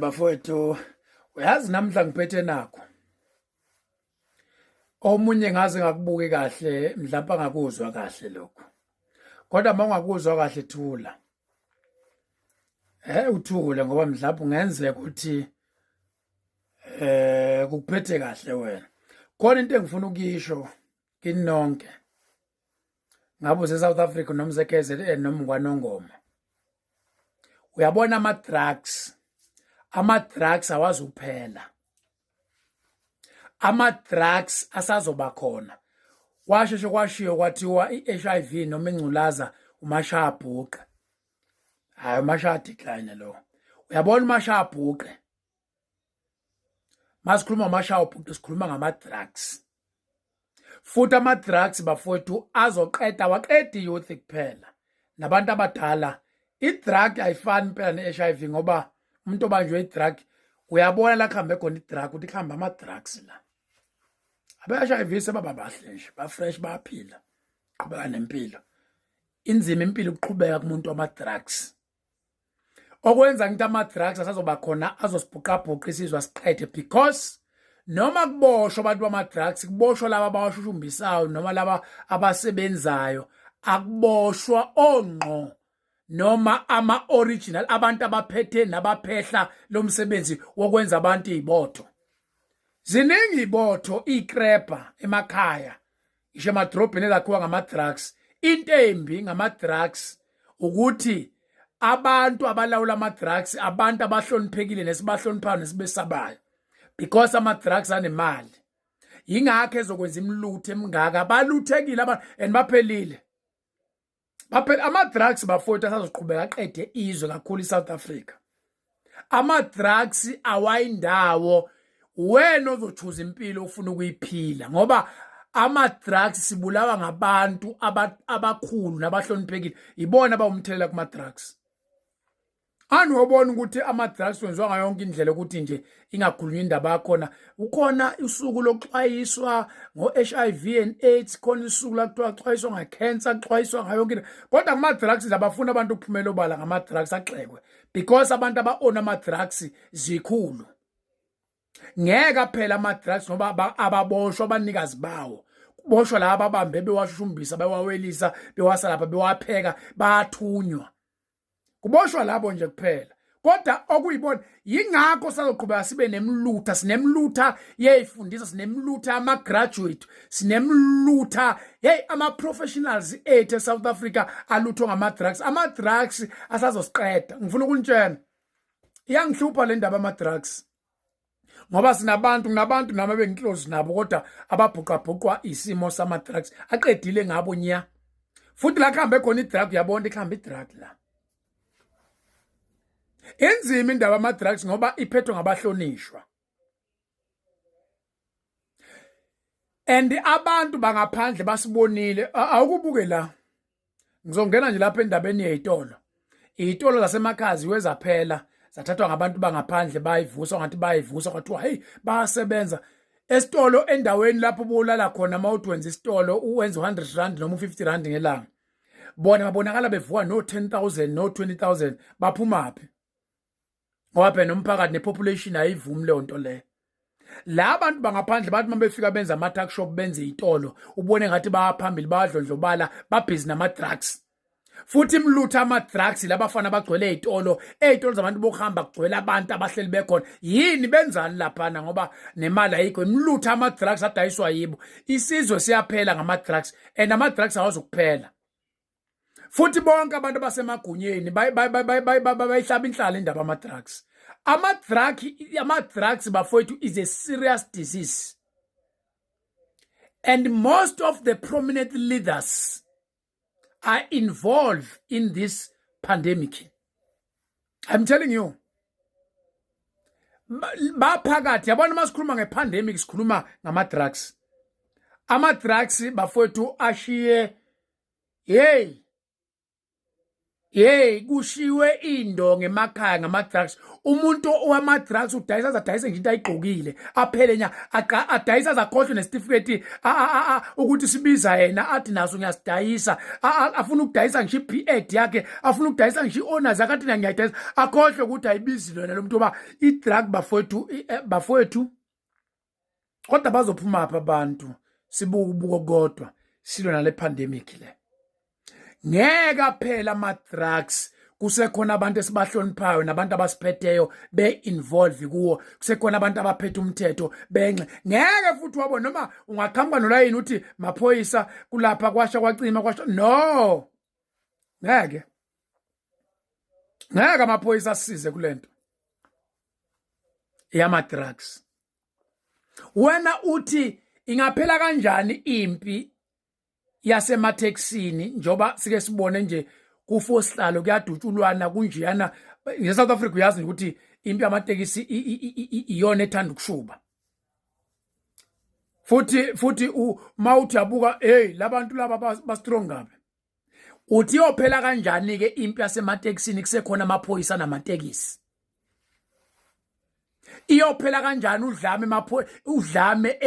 Bafowethu, uyazi namhla ngiphethe nakho. Omunye ngaze ngakubuke kahle, mhlawumbe ngakuzwa kahle lokho. Kodwa mawungakuzwa kahle thula. Uthule ngoba mhlawumbe ungenzeka ukuthi ukuphethe kahle wena. Khona into engifuna ukuyisho kini nonke. Ngabe useSouth Africa noma useKZN noma kwaNongoma. Uyabona ama-drugs awazi ukuphela. Ama-drugs asazoba khona. Washeshe kwashiyo kwathiwa i-HIV noma ingculaza umashabhuqe. Hayi umashaya decline lo. Uyabona umashabhuqe. Masikhuluma umashabhuqe sikhuluma ngama-drugs. Futhi ama-drugs bafowethu azoqeda waqeda i-youth kuphela. Nabantu abadala i-drug ayifani impela ne-HIV ngoba umuntu obanjwe i-drug uyabona la kuhambe khona i-drug ukuthi kuhamba ama-drugs la. Abe-HIV sebaba bahle nje, ba-fresh bayaphila. Qhubeka nempilo. Inzima impilo ukuqhubeka kumuntu wama-drugs. Okwenza ngithi ama-drugs asazoba khona azosibhuqabhuqa isizwe siqede because noma kuboshwa abantu bama-drugs kuboshwa laba abawashushumbiswayo noma laba abasebenzayo akuboshwa ongqo noma ama-original abantu abaphethe nabaphehla lomsebenzi wokwenza abantu izibotho. Ziningi izibotho ikrepa emakhaya isho emadrobheni ezakhiwa ngama-drugs. Into embi ngama-drugs ukuthi abantu abalawula ama-drugs abantu abahloniphekile nesibahloniphayo nesibesabayo because ama-drugs anemali. Yingakho ezokwenza imlutho emingaka baluthekile abantu and baphelile. Ama-drugs bafowethu asazoqhubeka aqede izwe kakhulu iSouth Africa. Ama-drugs awayindawo wena ozochuza impilo ufuna ukuyiphila ngoba ama-drugs sibulawa ngabantu abakhulu nabahloniphekile ibona bawumthelela kuma-drugs. Anubona ukuthi ama-drugs wenziwa ngayo yonke indlela ukuthi nje ingakhulunywa indaba yakhona. Ukhona usuku lokuxwayiswa ngo-HIV and AIDS, khona usuku la kuthiwa xwayiswa nge-cancer, xwayiswa ngayo yonke into. Kodwa kuma-drugs labafuna abantu ukuphumela obala ngama-drugs axekwe because abantu aba-own ama-drugs zikhulu. Ngeke phela ama-drugs ngoba ababoshwa abanikazi bawo. Kuboshwa laba abambe bewashushumbisa bewawelisa bewasa lapha bewapheka bayathunywa. Kuboshwa labo nje kuphela. Kodwa okuyibona yingakho sazoqhubeka sibe nemlutha, sinemlutha yeyifundisa, sinemlutha ama-graduate, sinemlutha ama-professionals ethu eSouth Africa alutho ngama-drugs. Ama-drugs asazosiqeda. Ngifuna ukunitshela iyangihlupha le ndaba ama-drugs ngoba sinabantu nami bengiclose nabo kodwa ababhuqabhuqwa isimo sama-drugs aqedile ngabo nya. Futhi la kuhambe khona i-drug yabona ikhamba i-drug la. Enzima indaba ama-drugs ngoba iphethwe ngabahlonishwa. And abantu bangaphandle basibonile awukubuke la. Ngizongena nje lapha endabeni yezitolo. Izitolo zasemakhaya wezaphela zathathwa ngabantu bangaphandle bayivusa ngathi bayivusa kwathiwa hey bayasebenza. Esitolo endaweni lapho bolala khona mawuwenza isitolo uwenza 100 rand noma 50 rand ngelanga. Bona babonakala bevuka no 10,000 no 20,000 baphuma phi? Ngoba phela nomphakathi nepopulation ayivumi le nto le. La abantu bangaphandle bathi mabefika benza ama-tuck shop benze izitolo ubone ngathi bayaphambili bayadlondlobala babhizi nama-drugs. Futhi imlutha ama-drugs labafana bagcwele ezitolo zabantu bokuhamba kugcwele abantu abahleli bekhona. Yini benzani laphana ngoba nemali ayikho imlutha ama-drugs adayiswa yibo. Isizwe siyaphela ngama-drugs and ama-drugs awazokuphela. Futhi bonke abantu basemagunyeni bayihlaba inhlala indaba ama-drugs. Ama-drugs bafowethu is a serious disease. And most of the prominent leaders are involved in this pandemic. I'm telling you. Baphakathi yabona masikhuluma ngepandemic sikhuluma ngama-drugs. Ama-drugs bafowethu ashiye hey Hey, kushiwe indonga emakhaya ngama-drugs. Umuntu owama-drugs udayisa adayise nje into ayigqokile aphele nya adayisa azakhohlwe nesitifiketi ukuthi sibiza yena athi naso ngiyasidayisa afuna ukudayisa ngisho i-B.Ed yakhe afuna ukudayisa ngisho i-honors yakhe athi ngiyadayisa akhohlwe ukuthi ayibizi lona lo muntu oba i-drug bafowethu kodwa bazophuma apha abantu sibuka ubuko kodwa silwe nale pandemic le. Ngeke phela ama-drugs kusekhona abantu esibahloniphayo nabantu abasiphetheyo be-involve kuwo kusekhona abantu abaphethe umthetho benxe ngeke futhi wabona noma ungaqhamuka nolayini uthi maphoyisa kulapha kwasha kwacima kwasha no ngeke amaphoyisa asize kulento yama-drugs. Wena uthi ingaphela kanjani impi yasemateksini njoba sike sibone nje kuFosihlalo kuyadutshulwana kunjiyana ngeSouth Africa uyazi ukuthi impi yamatekisi iyona ethanda ukushuba futhi mawuthi yabuka hey labantu laba ba strong ngabe uthi yophela kanjani ke impi yasemateksini kusekhona amaphoyisa namatekisi iyophela kanjani udlame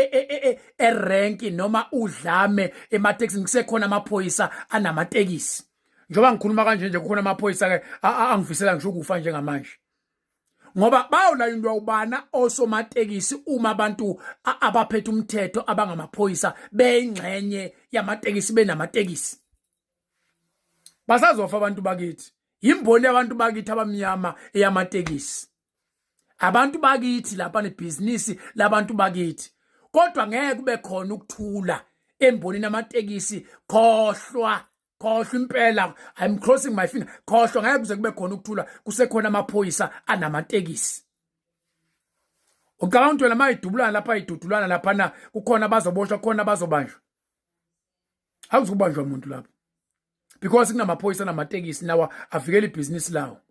erank noma udlame emateksini kusekhona amaphoyisa anamatekisi njoba ngikhuluma kanje nje kukhona amaphoyisa ke angifisela ngisho ukufa njengamanje ngoba bawulayindwa ubana osomatekisi uma abantu abaphethe umthetho abangamaphoyisa bengxenye yamatekisi benamatekisi basazofa abantu bakithi yimboni yabantu bakithi abamnyama eyamatekisi abantu bakithi lapha nebhizinisi labantu bakithi kodwa ngeke kube khona ukuthula embonini amatekisi khohlwa impela I'm crossing my finger khohlwa ngeke kuze kube khona ukuthula kusekhona amaphoyisa anamatekisi ucabanga ukuthi lamayidubulana lapha idudulana lapha na kukhona bazoboshwa kukhona bazobanjwa awuzukubanjwa umuntu lapha because kunamaphoyisa namatekisi nawa avikela ibhizinisi lawo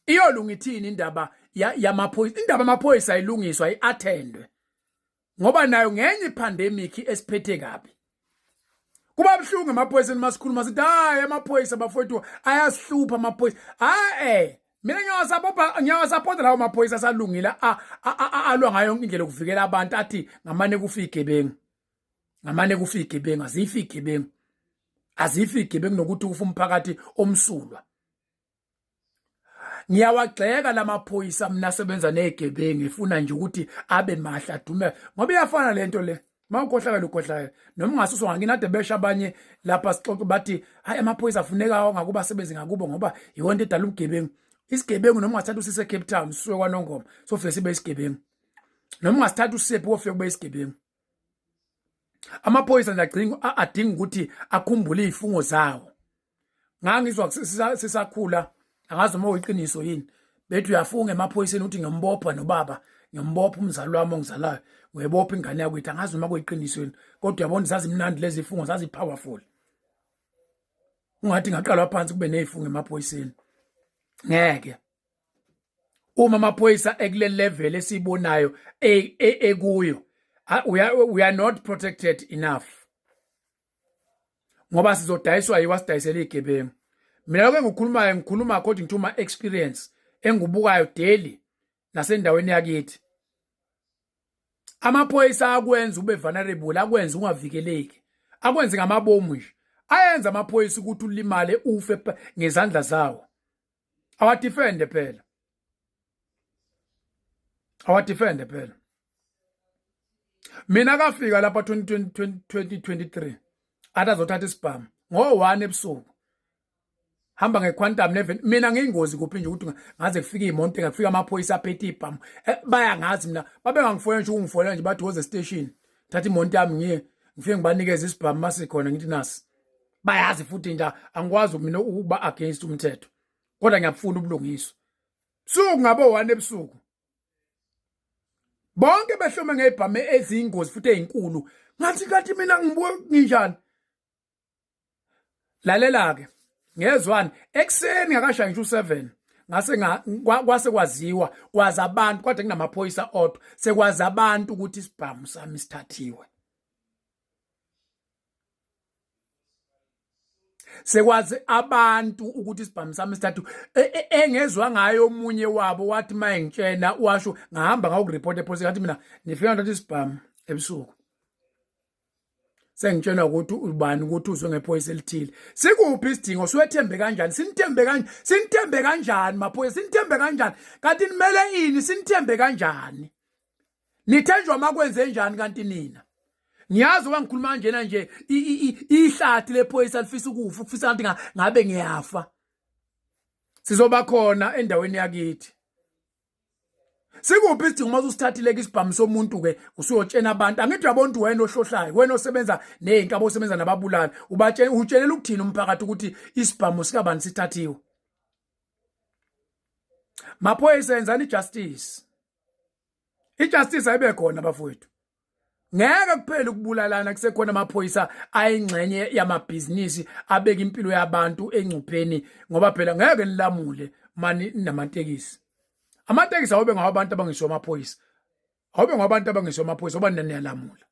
iyolunga ithini indaba yamaphoyisa indaba amaphoyisa ayilungiswa iattendwe ngoba nayo ngenye ipandemic esiphethe kabi kuba buhlungu amaphoyisa masikhuluma sithi hayi amaphoyisa bafowethu ayasihlupha amaphoyisa mina ngiyawasapota lawo maphoyisa asalungile alwa ngayo yonke indlela ukuvikela abantu athi ngamane kufa igebengu azifi igebengu nokuthi kufa umphakathi omsulwa. Ngiyawagxeka lamaphoyisa mina sebenza negebengu ngifuna nje ukuthi abe mahla dume ngoba iyafana lento le mawukhohlakala noma ungasuswa ngakini ade besha abanye lapha sixoxe bathi hayi amaphoyisa afuneka ngakuba asebenze ngakubo ngoba yonke edala ubugebengu isigebengu noma ungathatha usise Cape Town uswe kwaNongoma sofike sibe isigebengu noma ungasithatha usiphi ofike kube isigebengu amaphoyisa ndagcinga adinga ukuthi akhumbule izifungo zawo ngangizwa sisakhula angazi uma uyiqiniso yini bethu uyafunga emaphoyiseni uthi ngiyombopha nobaba ngiyombopha umzali wami ongizalayo uyebopha ingane yakwethu angazi uma kuyiqiniso yini kodwa uyabona zazimnandi lezi zifungo zazi powerful ungathi ngaqalwa phansi kube nezifungo emaphoyiseni ngeke uma amaphoyisa ekule level esibonayo ekuyo we are not protected enough ngoba sizodayiswa yiwasidayisela igebengu. Mina ke ngikhuluma according to my experience engubukayo daily nasendaweni yakithi. Amaphoyisa akwenza ube vulnerable, akwenza ungavikeleki. Akwenza ngamabomu nje. Ayenza amaphoyisa ukuthi ulimale ufe ngezandla zawo. Awadefende phela. Mina kafika lapha 2023 atazothatha isibhamu ngo-1 ebusuku. Hamba ngequantum neven mina ngeingozi kuphi nje ukuthi ngaze kufika imonto ngafika amaphoyisa aphethe ibhamu baya ngazi mina babengangifoyela nje ungifoyela nje bathi woze station thatha imonto yami ngifike ngibanikeza isibhamu masikhona ngithi nasi bayazi futhi nje angikwazi mina ukuba against umthetho kodwa ngiyafuna ubulungiswa suku ngabo 1 ebusuku bonke behlome ngebhamu ezingozi futhi ezinkulu ngathi mina ngibuka nginjani lalela ke ngezwani ekseni ngakashaya ngisho 7 ngase kwase kwaziwa kwazi abantu kodwa kunamaphoyisa odwa sekwazi abantu ukuthi isibhamu sami sithathiwe sekwazi abantu ukuthi isibhamu sami sithathu engezwe ngayo omunye wabo wathi mayengitshena washo ngahamba ngayokureport epolice ngathi mina nifika ndatha isibhamu ebusuku sengitshena ukuthi ubani ukuthi uzwe ngephoyisa elithile sikuphi isidingo siwethembe kanjani sinithembe kanjani maphoyisa sinithembe kanjani kanti nimele ini sinithembe kanjani nithenjwa makwenze njani kanti nina ngiyazi uma ngikhuluma njena nje ihlathi lephoyisa lifisa ukufa ufisa ngathi ngabe ngiyafa sizoba khona endaweni yakithi sikuphi isidingo uma usithathile isibhamu somuntu ke usuyotshena abantu angithi yabona wena ohlohlayo wena osebenza nezinkabo osebenza nababulali utshelela ukuthini umphakathi ukuthi isibhamu sikabani sithathiwe maphoyisa yenzani ijustice ayibe khona bafowethu ngeke kuphela ukubulalana kusekhona amaphoyisa ayingxenye yamabhizinisi abeka impilo yabantu engcupheni ngoba phela ngeke nilamule mani namatekisi amatekisi awube ngabantu abangisho amaphoyisa awube ngabantu abangisho amaphoyisa oba niyalamula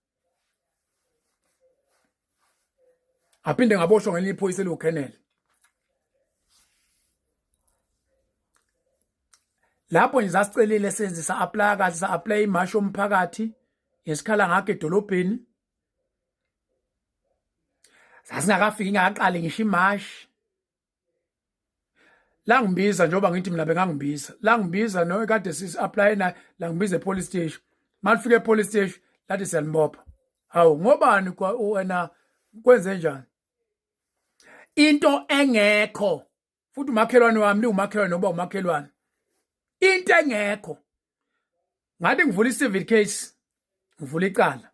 aphinde ngaboshwa ngelinye iphoyisa eliwukhenele lapho ngizasicelile senzisa apply kahle sa apply imasho omphakathi yesikhala ngakho edolobheni sasingakafiki ngaqale ngisho imashi la ngibiza njengoba ngithi mina bengangibiza la ngibiza no kade sis apply la ngibiza epolice station malifika epolice station lathi siyanibopha hawu ngobani wena kwenze njani into engekho futhi umakhelwane wami umakhelwane noba umakhelwane into engekho ngathi ngivula i-civil case ngivula icala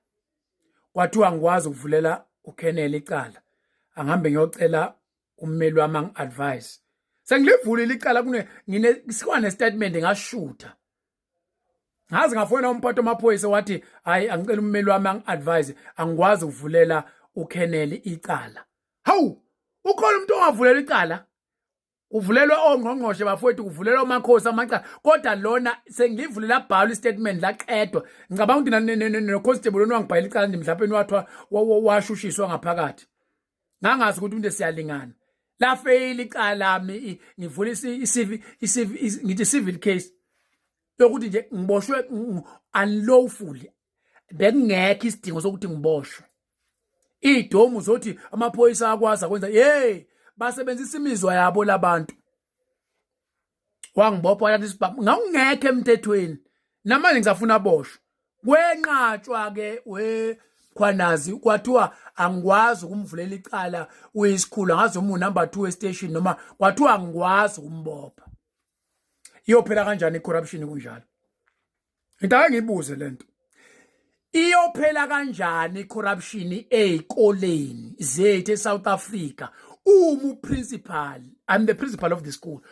kwathiwa ngikwazi ukuvulela uKenneth icala angihambe ngiyocela ummeli wami angi-advise sengilivulile icala sikwane statement ngashutha ngazi ngafona umphathi wamaphoyisa wathi hayi angicela ummeli wami angi-advise angikwazi ukuvulela uKenneth icala hawu ukhona umuntu ongavulela icala uvulelwa ongqongqoshe bafowethu kuvulelwa amakhosi amacala kodwa lona sengilivulela bhala istatement laqedwa ngicabanga ukuthi no-constable lona wangibhala icala nje mhlawumbe wathwa washushiswa ngaphakathi ngangazi ukuthi umuntu siyalingana la fail icala lami ngivula ngithi civil case yokuthi nje ngiboshwe unlawfully bekungekho isidingo sokuthi ngiboshwe idomu zothi amaphoyisa akwazi akwenza basebenzisa imizwa yabo labantu wangibopha yathi isibhamu ngawungekho emthethweni namanje ngisafuna aboshwe kwenqatshwa ke khwanazi kwathiwa angikwazi ukumvulela icala uyisikhulu ngazi uma number 2 station noma kwathiwa angikwazi ukumbopha iyophela kanjani icorruption kunjalo into angiyibuze lento iyophela kanjani icorruption ezikoleni zethu eSouth Africa principal, I'm the principal of the school.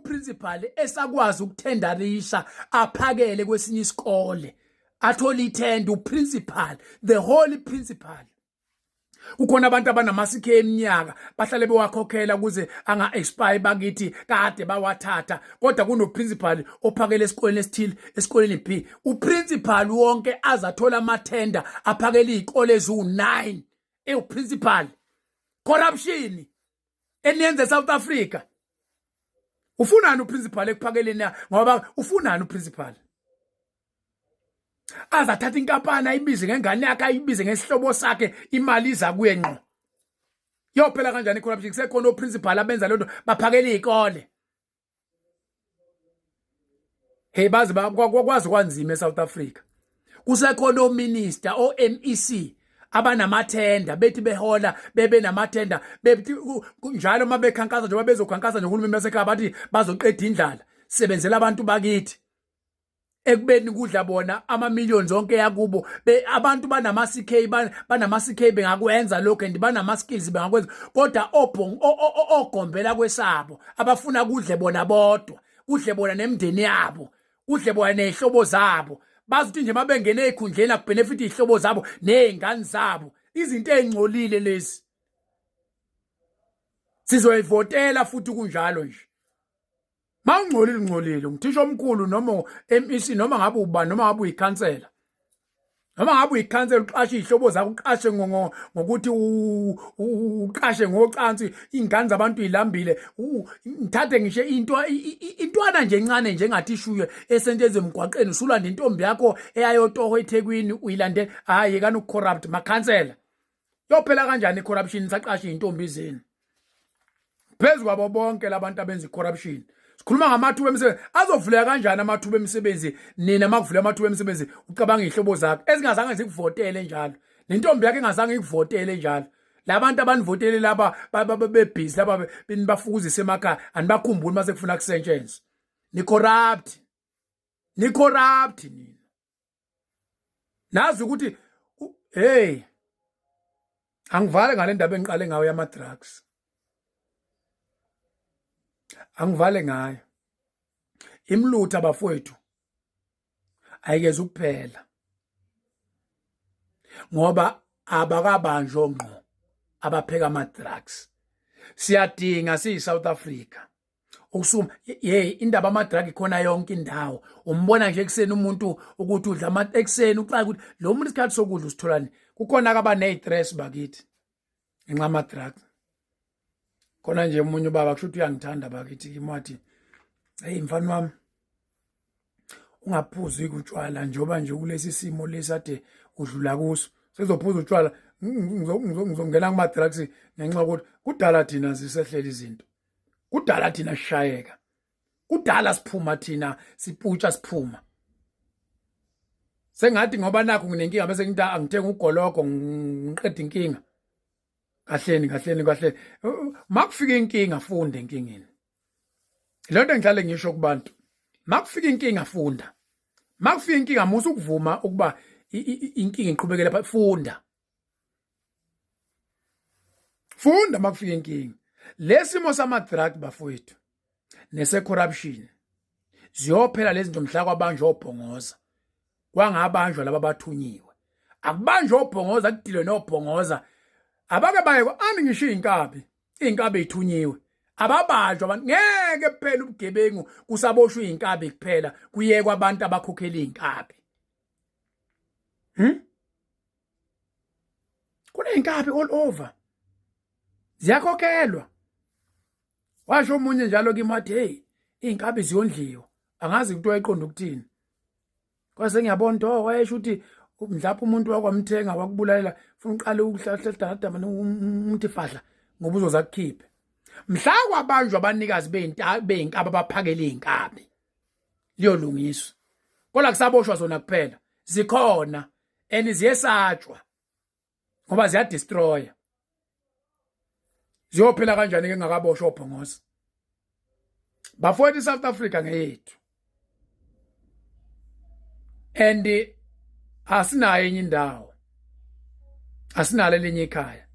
Principal esakwazi ukuthendarisha aphakele kwesinye isikole. Athole ithenda principal, the whole principal. Kukhona abantu abanamasikhe eminyaka bahlale bewakhokhela kuze anga expire bakithi kade bawathatha kodwa kuno principal ophakele esikoleni esithile esikoleni B. Principal wonke azathola amathenda aphakele izikole ezu9. Principal corruption eniyenze South Africa. Ufunani uprincipal ekuphakeleni ngoba ufunani uprincipal? Azathatha inkampani ayibize ngengane yakhe ayibize ngesihlobo sakhe imali iza kuye ngqo. Yophela kanjani corruption kusekhona oprincipal abenza lonto baphakela izikole. Hey bazi bakwazi kwanzima eSouth Africa. Kusekhona ominister oMEC abanamathenda bethi behola bebe namathenda bethi njalo uma bekhankasa njengoba bezokhankasa nohulumeni basekhaya bathi bazoqeda indlala sebenzela abantu bakithi ekubeni kudla bona ama-millions onke yakubo abantu banama-CK bengakwenza lokho and banama-skills bengakwenza kodwa ogombela kwesabo abafuna kudle bona bodwa kudle bona nemndeni yabo kudle bona nezihlobo zabo bazuthi nje mabengene ezikhundleni akubenefit izihlobo zabo nezingane zabo izinto ezingcolile lezi sizoyivotela futhi kunjalo nje mawungcolile ngithisha omkhulu noma MEC noma ngabe ubani noma ngabe uyikhansela noma ngabe uyikhansela uqashe ihlobo zakho uqashe ngokuthi uqashe ngocansi ingane zabantu izilambile ngithathe ngisho intwana nje encane njengathi ishuye esenteze emgwaqeni usulanda intombi yakho eyayotoho eThekwini uyilande hayi kana ucorrupt makhansela yophela kanjani icorruption saqasha intombi zeni phezulu kwabo bonke labantu abenza icorruption sikhuluma ngamathuba emisebenzi azovuleka kanjani amathuba emisebenzi nina makuvula amathuba emisebenzi ucabanga ihlobo zakho ezingazange zikuvotele njalo lentombi yakhe engazange ikuvotele njalo labantu abanivotele laba bebhizi laba benibafukuzisa emakhaya anibakhumbuli mase kufuna kusentshenzwe ni corrupt nina nazi ukuthi hey angivale ngale ndaba engiqale ngayo yama drugs angivale ngayo imlutha bafowethu ayikeze ukuphela ngoba abakabanjwa ngqo abapheka ama drugs siyadinga siyiSouth Africa ukusuma indaba ama drug khona yonke indawo umbona nje ekseni umuntu ukuthi udla ama ekseni uxa ukuthi lo muntu isikhathi sokudla usitholani kukhona akaba nestress bakithi ngenxa ama drugs khona nje umunye ubaba kusho ukuthi uyangithanda bakithi kimathi hey mfana wami ungaphuzi ukutshwala njoba nje kulesi simo lesade udlula kuso sizophuza utshwala ngizongena kuma drugs ngenxa ukuthi kudala thina sisehlela izinto kudala thina sishayeka kudala siphuma thina siputsha siphuma sengathi ngoba nakho nginenkinga bese ngithi angithenga ugologo ngiqeda inkinga kahleni makufika inkinga funda enkingeni lonto engihlale ngisho kubantu makufika inkinga funda makufika inkinga musu ukuvuma ukuba inkinga iqhubekele phela funda makufika inkinga lesimo sama drug bafowethu nese corruption ziyophela lezi zinto mhla kwabanjwa obhongoza kwangabanjwa laba bathunyiwe akubanjwa obhongoza kudilwe nobhongoza abake baye ami ngisho inkabi ezithunyiwe ababanjwa abantu ngeke kuphela ubugebengu kusaboshwe inkabi kuphela kuyekwa abantu abakhokhela inkabi kune inkabi all over ziyakhokhelwa washo umunye njalo kimathi hey inkabi ziyondliwa angazi ukuthi wayeqonda ukuthini kwase ngiyabona wayesho ukuthi mhlawumbe umuntu wakwamthenga wakubulalela ufuna uqale ukuhlahla umuntu fahla ngoba uzoza kukhiphe mhla kwabanjwa abanikazi beyinkabi abaphakela inkabi liyolungiswa kodwa kusaboshwa zona kuphela zikhona ziyesatshwa ngoba ziya destroy ziyophela kanjani ke ngakaboshwa obhongoza bafowethu South Africa ngeyethu asinayo enye indawo asinalo elinye ikhaya